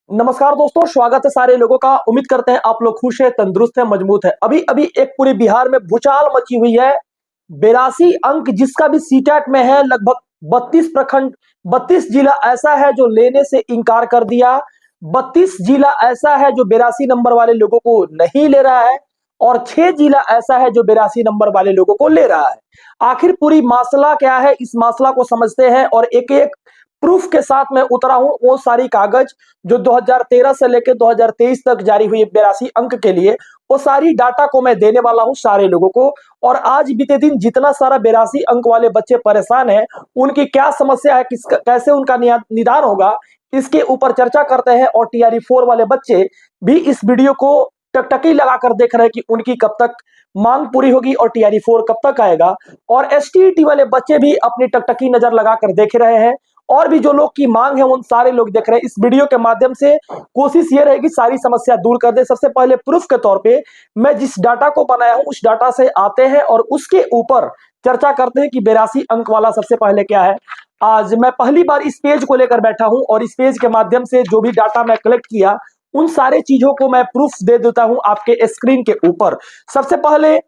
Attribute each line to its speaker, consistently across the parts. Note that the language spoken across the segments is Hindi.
Speaker 1: नमस्कार दोस्तों, स्वागत है सारे लोगों का। उम्मीद करते हैं आप लोग खुश है, तंदुरुस्त है, मजबूत है। अभी अभी एक पूरे बिहार में भूचाल मची हुई है। 82 अंक जिसका भी सीटेट में है, लगभग 32 प्रखंड, 32 जिला ऐसा है जो लेने से इनकार कर दिया। 32 जिला ऐसा है जो 82 नंबर वाले लोगों को नहीं ले रहा है, और 6 जिला ऐसा है जो 82 नंबर वाले लोगों को ले रहा है। आखिर पूरी मामला क्या है, इस मामला को समझते हैं और एक एक प्रूफ के साथ मैं उतरा हूं। वो सारी कागज जो 2013 से लेकर 2023 तक जारी हुई 82 अंक के लिए, वो सारी डाटा को मैं देने वाला हूं सारे लोगों को। और आज बीते दिन जितना सारा 82 अंक वाले बच्चे परेशान हैं, उनकी क्या समस्या है, कैसे उनका निदान होगा, इसके ऊपर चर्चा करते हैं। और टीआरई 4 वाले बच्चे भी इस वीडियो को टकटकी लगाकर देख रहे हैं कि उनकी कब तक मांग पूरी होगी और टीआरई 4 कब तक आएगा। और एसटीईटी वाले बच्चे भी अपनी टकटकी नजर लगाकर देख रहे हैं, और भी जो लोग की मांग है उन सारे लोग देख रहे हैं। इस वीडियो के माध्यम से कोशिश ये रहेगी सारी समस्या दूर कर दे। सबसे पहले प्रूफ के तौर पे मैं जिस डाटा को बनाया हूं उस डाटा से आते हैं और उसके ऊपर चर्चा करते हैं कि 82 अंक वाला सबसे पहले क्या है। आज मैं पहली बार इस पेज को लेकर बैठा हूं और इस पेज के माध्यम से जो भी डाटा मैं कलेक्ट किया उन सारे चीजों को मैं प्रूफ दे देता हूं आपके स्क्रीन के ऊपर। सबसे पहले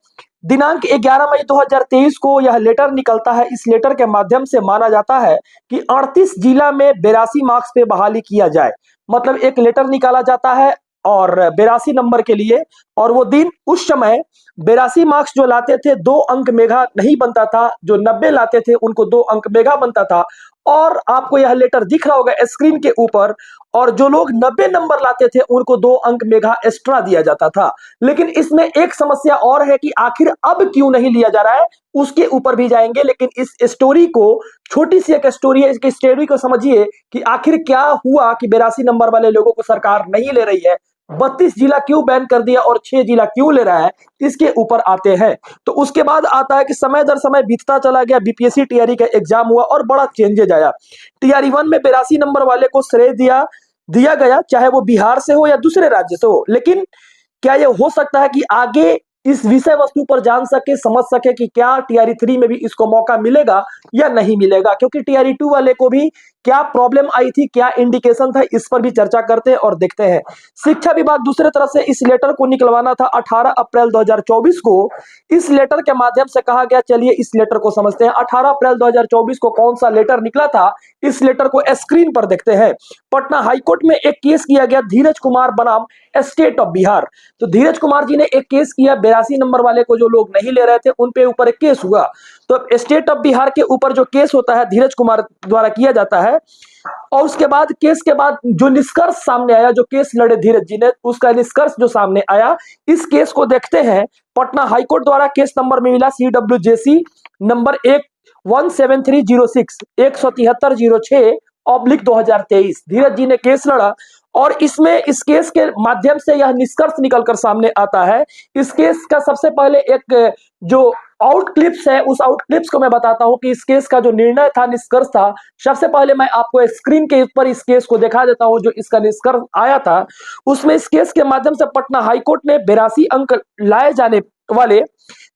Speaker 1: दिनांक 11 मई 2023 को यह लेटर निकलता है। इस लेटर के माध्यम से माना जाता है कि 38 जिला में 82 मार्क्स पे बहाली किया जाए। मतलब एक लेटर निकाला जाता है और 82 नंबर के लिए, और वो दिन उस समय 82 मार्क्स जो लाते थे 2 अंक मेघा नहीं बनता था, जो 90 लाते थे उनको 2 अंक मेघा बनता था। और आपको यह लेटर दिख रहा होगा स्क्रीन के ऊपर, और जो लोग 90 नंबर लाते थे उनको 2 अंक मेघा एक्स्ट्रा दिया जाता था। लेकिन इसमें एक समस्या और है कि आखिर अब क्यों नहीं लिया जा रहा है, उसके ऊपर भी जाएंगे। लेकिन इस स्टोरी को, छोटी सी एक स्टोरी है, इसकी स्टोरी को समझिए कि आखिर क्या हुआ कि 82 नंबर वाले लोगों को सरकार नहीं ले रही है, 32 जिला क्यों बैन कर दिया और 6 जिला क्यों ले रहा है, इसके ऊपर आते हैं। तो उसके बाद आता है कि समय दर समय बीतता चला गया, बीपीएससी टीआरई का एग्जाम हुआ और बड़ा चेंजेज आया। टीआरई 1 में 82 नंबर वाले को श्रेय दिया गया, चाहे वो बिहार से हो या दूसरे राज्य से हो। लेकिन क्या यह हो सकता है कि आगे इस विषय वस्तु पर जान सके, समझ सके कि क्या टीआरई 3 में भी इसको मौका मिलेगा या नहीं मिलेगा, क्योंकि टीआरई 2 वाले को भी क्या प्रॉब्लम आई थी, क्या इंडिकेशन था, इस पर भी चर्चा करते हैं और देखते हैं। शिक्षा विभाग दूसरे तरफ से इस लेटर को निकलवाना था 18 अप्रैल 2024 को। इस लेटर के माध्यम से कहा गया, चलिए इस लेटर को समझते हैं। 18 अप्रैल 2024 को कौन सा लेटर निकला था, इस लेटर को स्क्रीन पर देखते हैं। पटना हाईकोर्ट में एक केस किया गया, धीरज कुमार बनाम स्टेट ऑफ बिहार। तो धीरज कुमार जी ने एक केस किया, 82 नंबर वाले को जो लोग नहीं ले रहे थे उन पे ऊपर एक केस हुआ। तो स्टेट ऑफ बिहार के ऊपर जो केस होता है धीरज कुमार द्वारा किया जाता है, और उसके बाद केस के बाद जो निष्कर्ष सामने आया, जो केस लड़े धीरज जी ने, उसका निष्कर्ष जो सामने आया, इस केस को देखते हैं। पटना हाईकोर्ट द्वारा केस नंबर में मिला CWJC नंबर 17306 17306/2023। धीरज जी ने केस लड़ा और इसमें इस केस के माध्यम से यह निष्कर्ष निकलकर सामने आता है। इस केस का सबसे पहले एक जो आउट क्लिप्स है, उस आउट क्लिप्स को मैं बताता हूं कि इस केस का जो निर्णय था, निष्कर्ष था। सबसे पहले मैं आपको स्क्रीन के ऊपर इस केस को दिखा देता हूं जो इसका निष्कर्ष आया था। उसमें इस केस के माध्यम से पटना हाईकोर्ट ने 82 अंक लाए जाने वाले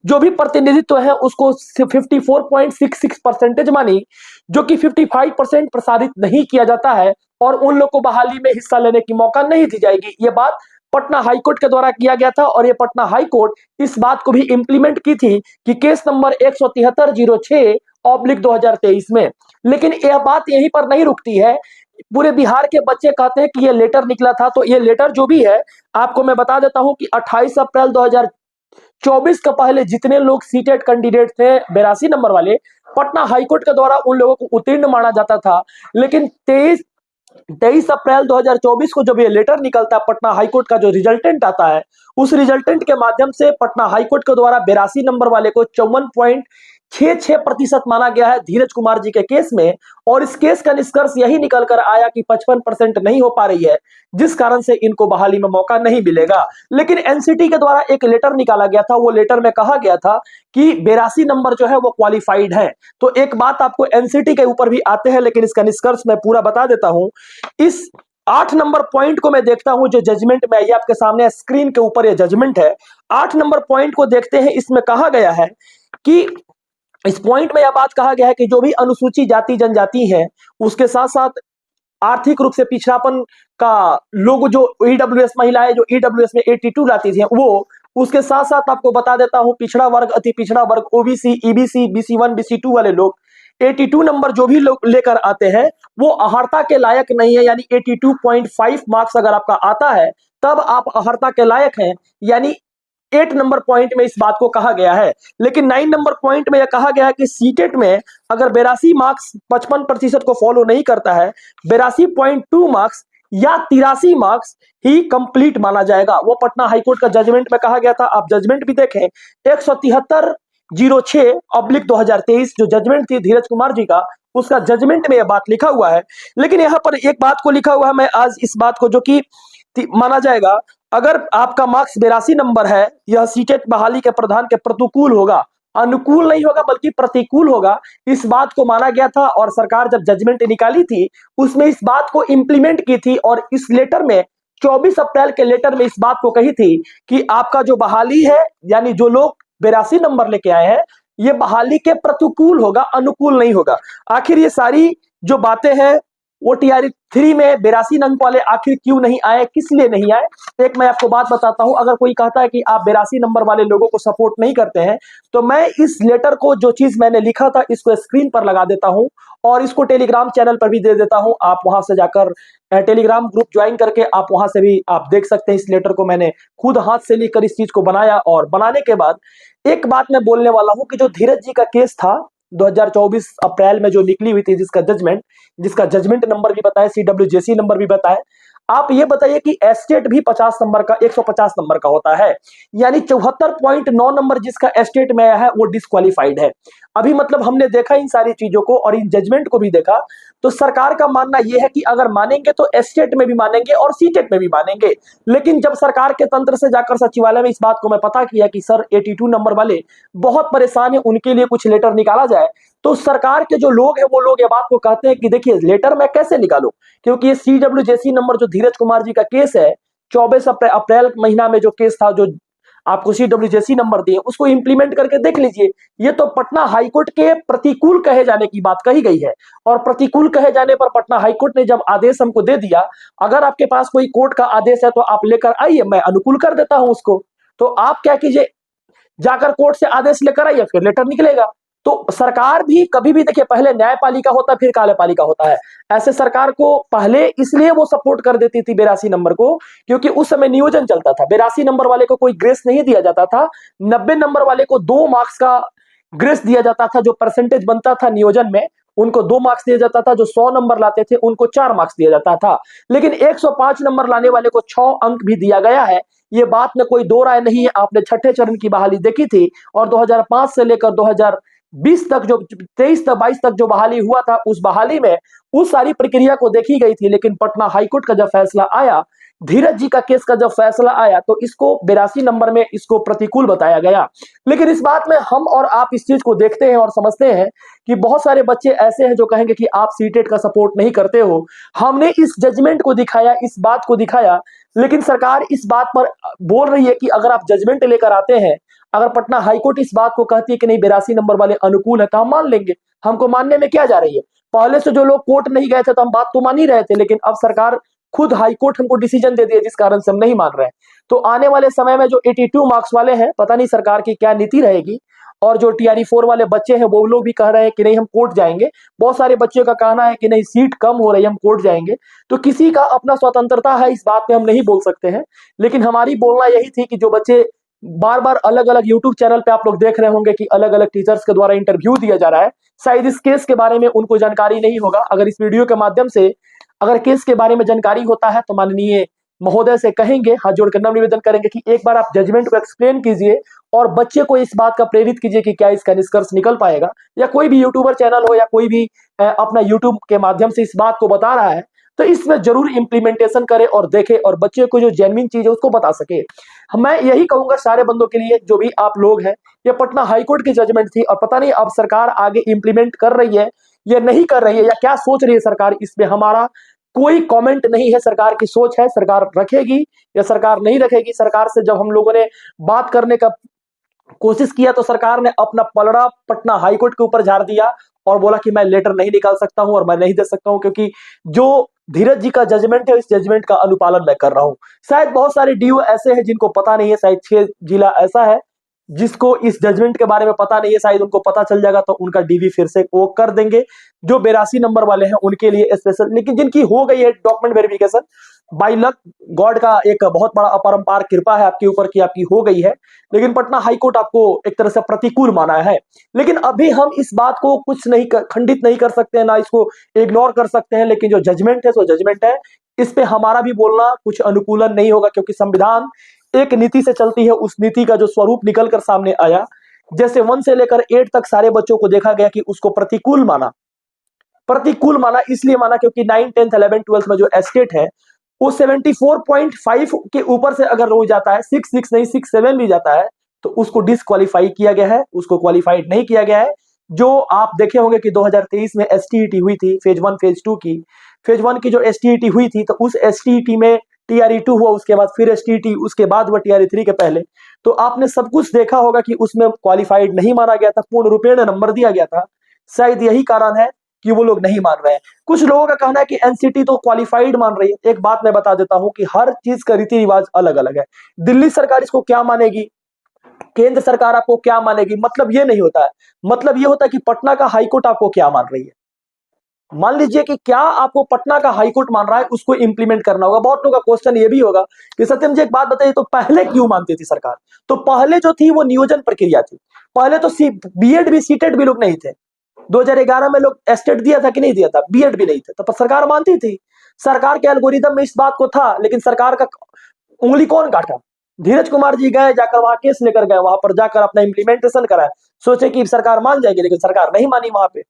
Speaker 1: जो भी प्रतिनिधित्व है उसको 54.66% मानी, जो कि 55% प्रसारित नहीं किया जाता है, और उन लोग को बहाली में हिस्सा लेने की मौका नहीं दी जाएगी। ये बात पटना हाईकोर्ट के द्वारा किया गया था, और ये पटना हाईकोर्ट इस बात को भी इंप्लीमेंट की थी कि केस नंबर 17306/2023 में। लेकिन यह बात यहीं पर नहीं रुकती है। पूरे बिहार के बच्चे कहते हैं कि ये लेटर निकला था, तो ये लेटर जो भी है आपको मैं बता देता हूं कि 28 अप्रैल 2024 का पहले जितने लोग सीटेट कैंडिडेट थे 82 नंबर वाले, पटना हाईकोर्ट के द्वारा उन लोगों को उत्तीर्ण माना जाता था। लेकिन 23 अप्रैल 2024 को जब ये लेटर निकलता है, पटना हाईकोर्ट का जो रिजल्टेंट आता है, उस रिजल्टेंट के माध्यम से पटना हाईकोर्ट के द्वारा 82 नंबर वाले को 54.66% माना गया है धीरज कुमार जी के केस में। और इस केस का निष्कर्ष यही निकल कर आया कि 55% नहीं हो पा रही है, जिस कारण से इनको बहाली में मौका नहीं मिलेगा। लेकिन एनसीटी के द्वारा एक लेटर निकाला गया था, वो लेटर में कहा गया था कि 82 नंबर जो है वो क्वालिफाइड है। तो एक बात आपको एनसीटी के ऊपर भी आते हैं, लेकिन इसका निष्कर्ष मैं पूरा बता देता हूं। इस 8 नंबर पॉइंट को मैं देखता हूं, जो जजमेंट में ये आपके सामने स्क्रीन के ऊपर ये जजमेंट है। 8 नंबर पॉइंट को देखते हैं। इसमें कहा गया है कि इस पॉइंट में यह बात कहा गया है कि जो भी अनुसूचित जाति जनजाति है, उसके साथ साथ आर्थिक रूप से पिछड़ापन का लोग जो ईडब्ल्यूएस महिलाएं जो ईडब्ल्यूएस में 82 लाती थी वो, उसके साथ साथ आपको बता देता हूं पिछड़ा वर्ग, अति पिछड़ा वर्ग, ओबीसी, ईबीसी, BC1 BC2 वाले लोग 82 नंबर जो भी लोग लेकर आते हैं वो अहर्ता के लायक नहीं है। यानी 82.5 मार्क्स अगर आपका आता है तब आप अहर्ता के लायक हैं। यानी 8 नंबर पॉइंट में इस बात को कहा गया है। लेकिन 9 नंबर पॉइंट में यह कहा गया है कि सीटेट में अगर 82 मार्क्स 55% को फॉलो नहीं करता है, 82.2 मार्क्स या 83 मार्क्स ही कंप्लीट माना जाएगा। वो पटना हाईकोर्ट का जजमेंट में कहा गया था। आप जजमेंट भी देखें 173/06/2023 जो जजमेंट थी धीरज कुमार जी का, उसका जजमेंट में यह बात लिखा हुआ है। लेकिन यहां पर एक बात को लिखा हुआ है, मैं आज इस बात को जो कि माना जाएगा, अगर आपका मार्क्स 82 नंबर है, यह सीटेट बहाली के प्रधान के प्रतिकूल होगा, अनुकूल नहीं होगा बल्कि प्रतिकूल होगा, इस बात को माना गया था। और सरकार जब जजमेंट निकाली थी उसमें इस बात को इंप्लीमेंट की थी और इस लेटर में 24 अप्रैल के लेटर में इस बात को कही थी कि आपका जो बहाली है, यानी जो लोग 82 नंबर लेके आए हैं, ये बहाली के प्रतिकूल होगा, अनुकूल नहीं होगा। आखिर ये सारी जो बातें हैं वो टीआरई 3 में 82 अंक वाले आखिर क्यों नहीं आए, किस लिए नहीं आए? एक मैं आपको बात बताता हूं। अगर कोई कहता है कि आप 82 नंबर वाले लोगों को सपोर्ट नहीं करते हैं, तो मैं इस लेटर को, जो चीज मैंने लिखा था, इसको स्क्रीन पर लगा देता हूं और इसको टेलीग्राम चैनल पर भी दे देता हूं। आप वहां से जाकर टेलीग्राम ग्रुप ज्वाइन करके आप वहां से भी आप देख सकते हैं। इस लेटर को मैंने खुद हाथ से लिखकर इस चीज को बनाया और बनाने के बाद एक बात मैं बोलने वाला हूं कि जो धीरज जी का केस था 2024 अप्रैल में जो निकली हुई थी, जिसका जजमेंट नंबर भी बताया, CWJC नंबर भी बताया, आप ये बताइए कि एस्टेट भी 50 नंबर का 150 नंबर का होता है, यानी 74.9 नंबर जिसका एस्टेट में आया है वो डिस्क्वालीफाइड है। अभी मतलब हमने देखा इन सारी चीजों को और इन जजमेंट को भी देखा, तो सरकार का मानना यह है कि अगर मानेंगे तो एस्टेट में भी मानेंगे और सीटेट में भी मानेंगे। लेकिन जब सरकार के तंत्र से जाकर सचिवालय में इस बात को मैं पता किया कि सर 82 नंबर वाले बहुत परेशान है, उनके लिए कुछ लेटर निकाला जाए, तो सरकार के जो लोग हैं वो लोग ये बात को कहते हैं कि देखिए लेटर मैं कैसे निकालूं, क्योंकि ये CWJC नंबर जो धीरज कुमार जी का केस है 24 अप्रैल महीना में जो केस था, जो आपको CWJC नंबर दिए उसको इंप्लीमेंट करके देख लीजिए। ये तो पटना हाईकोर्ट के प्रतिकूल कहे जाने की बात कही गई है और प्रतिकूल कहे जाने पर पटना हाईकोर्ट ने जब आदेश हमको दे दिया, अगर आपके पास कोई कोर्ट का आदेश है तो आप लेकर आइए, मैं अनुकूल कर देता हूं उसको। तो आप क्या कीजिए, जाकर कोर्ट से आदेश लेकर आइए, फिर लेटर निकलेगा। तो सरकार भी कभी भी देखिए, पहले न्यायपालिका होता है फिर कार्यपालिका होता है। ऐसे सरकार को पहले इसलिए वो सपोर्ट कर देती थी 82 नंबर को, क्योंकि उस समय नियोजन चलता था। 82 नंबर वाले को कोई ग्रेस नहीं दिया जाता था, 90 नंबर वाले को 2 मार्क्स का ग्रेस दिया जाता था। जो परसेंटेज बनता था नियोजन में उनको 2 मार्क्स दिया जाता था, जो 100 नंबर लाते थे उनको 4 मार्क्स दिया जाता था। लेकिन 105 नंबर लाने वाले को 6 अंक भी दिया गया है, ये बात में कोई दो राय नहीं है। आपने छठे चरण की बहाली देखी थी और 2005 से लेकर 2020 तक, जो 23 तक 22 तक जो बहाली हुआ था, उस बहाली में उस सारी प्रक्रिया को देखी गई थी। लेकिन पटना हाईकोर्ट का जब फैसला आया, धीरज जी का केस का जब फैसला आया, तो इसको 82 नंबर में इसको प्रतिकूल बताया गया। लेकिन इस बात में हम और आप इस चीज को देखते हैं और समझते हैं कि बहुत सारे बच्चे ऐसे हैं जो कहेंगे कि आप सीटेट का सपोर्ट नहीं करते हो। हमने इस जजमेंट को दिखाया, इस बात को दिखाया, लेकिन सरकार इस बात पर बोल रही है कि अगर आप जजमेंट लेकर आते हैं, अगर पटना हाईकोर्ट इस बात को कहती है कि नहीं 82 नंबर वाले अनुकूल है, तो हम मान लेंगे। हमको मानने में क्या जा रही है? पहले से जो लोग कोर्ट नहीं गए थे तो हम बात तो मान ही रहे थे, लेकिन अब सरकार खुद हाईकोर्ट हमको डिसीजन दे दिया जिस कारण से हम नहीं मान रहे हैं। तो आने वाले समय में जो 82 मार्क्स वाले हैं, पता नहीं सरकार की क्या नीति रहेगी। और जो TRE 4 वाले बच्चे हैं वो लोग भी कह रहे हैं कि नहीं हम कोर्ट जाएंगे। बहुत सारे बच्चों का कहना है कि नहीं सीट कम हो रही है, हम कोर्ट जाएंगे। तो किसी का अपना स्वतंत्रता है, इस बात में हम नहीं बोल सकते हैं। लेकिन हमारी बोलना यही थी कि जो बच्चे बार बार अलग अलग यूट्यूब चैनल पे आप लोग देख रहे होंगे कि अलग अलग टीचर्स के द्वारा इंटरव्यू दिया जा रहा है, शायद इस केस के बारे में उनको जानकारी नहीं होगा। अगर इस वीडियो के माध्यम से अगर केस के बारे में जानकारी होता है तो माननीय महोदय से कहेंगे, हाथ जोड़कर नम्र निवेदन करेंगे कि एक बार आप जजमेंट को एक्सप्लेन कीजिए और बच्चे को इस बात का प्रेरित कीजिए कि क्या इसका निष्कर्ष निकल पाएगा। या कोई भी यूट्यूबर चैनल हो या कोई भी अपना यूट्यूब के माध्यम से इस बात को बता रहा है, तो इसमें जरूर इंप्लीमेंटेशन करे और देखे और बच्चे को जो जेन्युइन चीज है उसको बता सके। मैं यही कहूंगा सारे बंदों के लिए, जो भी आप लोग हैं, ये पटना हाईकोर्ट की जजमेंट थी और पता नहीं अब सरकार आगे इंप्लीमेंट कर रही है या नहीं कर रही है, या क्या सोच रही है सरकार, इसमें हमारा कोई कमेंट नहीं है। सरकार की सोच है, सरकार रखेगी या सरकार नहीं रखेगी। सरकार से जब हम लोगों ने बात करने का कोशिश किया तो सरकार ने अपना पलड़ा पटना हाईकोर्ट के ऊपर झाड़ दिया और बोला कि मैं लेटर नहीं निकाल सकता हूं और मैं नहीं दे सकता हूं, क्योंकि जो धीरज जी का जजमेंट है, इस जजमेंट का अनुपालन मैं कर रहा हूं। शायद बहुत सारे डीओ ऐसे हैं जिनको पता नहीं है, शायद 6 जिला ऐसा है जिसको इस जजमेंट के बारे में पता नहीं है, शायद उनको पता चल जाएगा तो उनका डीवी फिर से वो कर देंगे। जो 82 नंबर वाले हैं उनके लिए स्पेशल, लेकिन जिनकी हो गई है document verification by luck, God का एक बहुत बड़ा अपरंपार कृपा है आपके ऊपर कि आपकी हो गई है, लेकिन पटना हाईकोर्ट आपको एक तरह से प्रतिकूल माना है। लेकिन अभी हम इस बात को कुछ नहीं खंडित नहीं कर सकते हैं, ना इसको इग्नोर कर सकते हैं, लेकिन जो जजमेंट है सो जजमेंट है, इस पे हमारा भी बोलना कुछ अनुकूलन नहीं होगा, क्योंकि संविधान एक नीति से चलती है, उस नीति का जो स्वरूप निकल कर सामने आया, जैसे 1 से लेकर 8 तक सारे बच्चों को देखा गया कि उसको प्रतिकूल माना। प्रतिकूल माना इसलिए माना क्योंकि 9, 10, 11, 12 में जो एस्टेट है वो 74.5 के ऊपर से अगर हो जाता है, 6 नहीं 6-7 भी जाता है, तो उसको डिसक्वालीफाई किया गया है, उसको क्वालिफाइड नहीं किया गया है। जो आप देखे होंगे कि 2023 में एसटीईटी हुई थी फेज 1 फेज 2 की, फेज 1 की जो एसटीईटी हुई थी, तो उस एसटीईटी में टीआरई 2 हुआ, उसके बाद फिर एसटीईटी, उसके बाद हुआ टीआरई 3 के पहले, तो आपने सब कुछ देखा होगा कि उसमें क्वालिफाइड नहीं माना गया था, पूर्ण रूपेण नंबर दिया गया था। शायद यही कारण है कि वो लोग नहीं मान रहे हैं। कुछ लोगों का कहना है कि एनसीटी तो क्वालिफाइड मान रही है। एक बात मैं बता देता हूं कि हर चीज का रीति रिवाज अलग अलग है। दिल्ली सरकार इसको क्या मानेगी, केंद्र सरकार आपको क्या मानेगी, मतलब ये नहीं होता है। मतलब ये होता है कि पटना का हाईकोर्ट आपको क्या मान रही है। मान लीजिए कि क्या आपको पटना का हाईकोर्ट मान रहा है, उसको इंप्लीमेंट करना होगा। बहुत लोगों का क्वेश्चन ये भी होगा कि सत्यम जी एक बात बताइए, तो पहले क्यों मानती थी सरकार? तो पहले जो थी वो नियोजन प्रक्रिया थी। पहले तो बीएड भी सीटेट भी लोग नहीं थे। 2011 में लोग एस्टेट दिया था कि नहीं दिया था, बीएड भी नहीं था, तो सरकार मानती थी। सरकार के एल्गोरिदम में इस बात को था, लेकिन सरकार का उंगली कौन काटा? धीरज कुमार जी गए, जाकर वहां केस लेकर गए, वहां पर जाकर अपना इंप्लीमेंटेशन कराया, सोचे कि सरकार मान जाएगी, लेकिन सरकार नहीं मानी वहां पे।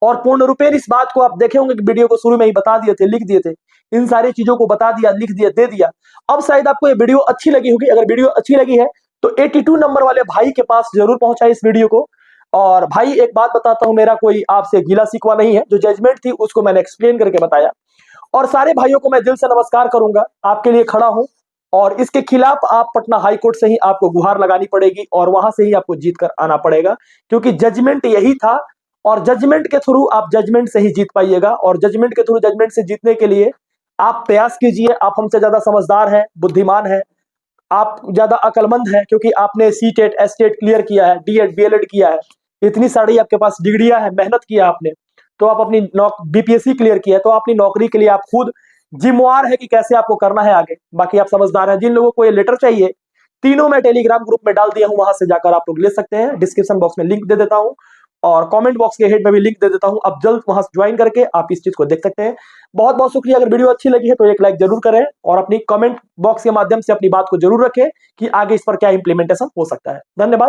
Speaker 1: और पूर्ण रूपेण इस बात को आप देखे होंगे कि वीडियो को शुरू में ही बता दिए थे, लिख दिए थे, इन सारी चीजों को बता दिया, लिख दिया, दे दिया। अब शायद आपको ये वीडियो अच्छी लगी होगी। अगर वीडियो अच्छी लगी है तो 82 नंबर वाले भाई के पास जरूर पहुंचाए इस वीडियो को। और भाई एक बात बताता हूं, मेरा कोई आपसे गिला शिकवा नहीं है, जो जजमेंट थी उसको मैंने एक्सप्लेन करके बताया, और सारे भाइयों को मैं दिल से नमस्कार करूंगा, आपके लिए खड़ा हूं। और इसके खिलाफ आप पटना हाईकोर्ट से ही आपको गुहार लगानी पड़ेगी, और वहां से ही आपको जीत कर आना पड़ेगा, क्योंकि जजमेंट यही था, और जजमेंट के थ्रू आप जजमेंट से ही जीत पाइएगा। और जजमेंट के थ्रू जजमेंट से जीतने के लिए आप प्रयास कीजिए। आप हमसे ज्यादा समझदार हैं, बुद्धिमान हैं, आप ज्यादा अकलमंद हैं, क्योंकि आपने सीटेट एस्टेट क्लियर किया है, डीएड बीएलएड किया है, इतनी सारी आपके पास डिग्रियां हैं, मेहनत किया आपने, तो आप अपनी बीपीएससी क्लियर किया है, तो अपनी नौकरी के लिए आप खुद जिम्मेवार है कि कैसे आपको करना है आगे। बाकी आप समझदार हैं। जिन लोगों को ये लेटर चाहिए, तीनों मैं टेलीग्राम ग्रुप में डाल दिया हूं, वहां से जाकर आप लोग ले सकते हैं। डिस्क्रिप्शन बॉक्स में लिंक दे देता हूं, और कमेंट बॉक्स के हेड में भी लिंक दे देता हूं। आप जल्द वहां से ज्वाइन करके आप इस चीज को देख सकते हैं। बहुत बहुत शुक्रिया। अगर वीडियो अच्छी लगी है तो एक लाइक जरूर करें, और अपनी कमेंट बॉक्स के माध्यम से अपनी बात को जरूर रखें कि आगे इस पर क्या इंप्लीमेंटेशन हो सकता है। धन्यवाद।